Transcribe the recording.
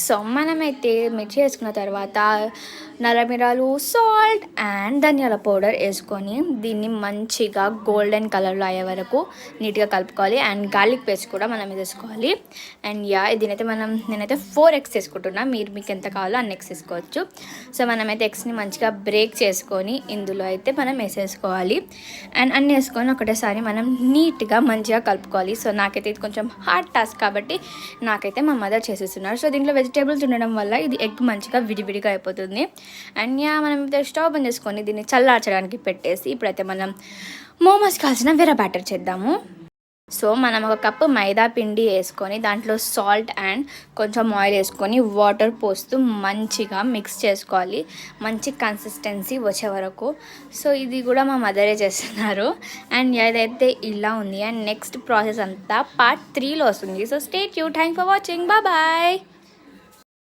So మనమైతే mix చేసుకున్న తర్వాత నల్లమిరాలు, సాల్ట్ అండ్ ధనియాల పౌడర్ వేసుకొని దీన్ని మంచిగా గోల్డెన్ కలర్లో అయ్యే వరకు నీట్గా కలుపుకోవాలి. అండ్ గార్లిక్ పేస్ట్ కూడా మనం వేసుకోవాలి. అండ్ దీనైతే నేనైతే 4 ఎగ్స్ వేసుకుంటున్నా. మీకు ఎంత కావాలో అన్ని ఎగ్స్ వేసుకోవచ్చు. సో మనమైతే ఎగ్స్ని మంచిగా బ్రేక్ చేసుకొని ఇందులో అయితే మనం వేసేసుకోవాలి. అండ్ అన్నీ వేసుకొని ఒకటేసారి మనం నీట్గా మంచిగా కలుపుకోవాలి. సో నాకైతే ఇది కొంచెం హార్డ్ టాస్క్ కాబట్టి నాకైతే మా మదర్ చేసేస్తున్నారు. సో దీంట్లో వెజిటేబుల్స్ ఉండడం వల్ల ఇది ఎగ్ మంచిగా విడివిడిగా అయిపోతుంది. అండ్ మనం స్టవ్ బంద్ చేసుకొని దీన్ని చల్లార్చడానికి పెట్టేసి ఇప్పుడైతే మనం మోమోస్ కాల్సిన వేరే బ్యాటర్ చేద్దాము. సో మనం ఒక కప్పు మైదా పిండి వేసుకొని దాంట్లో సాల్ట్ అండ్ కొంచెం ఆయిల్ వేసుకొని వాటర్ పోస్తూ మంచిగా మిక్స్ చేసుకోవాలి, మంచి కన్సిస్టెన్సీ వచ్చే వరకు. సో ఇది కూడా మా మదరే చేస్తున్నారు. అండ్ ఏదైతే ఇలా ఉంది. అండ్ నెక్స్ట్ ప్రాసెస్ అంతా పార్ట్ 3లో వస్తుంది. So stay tune. Thank for watching. Bye.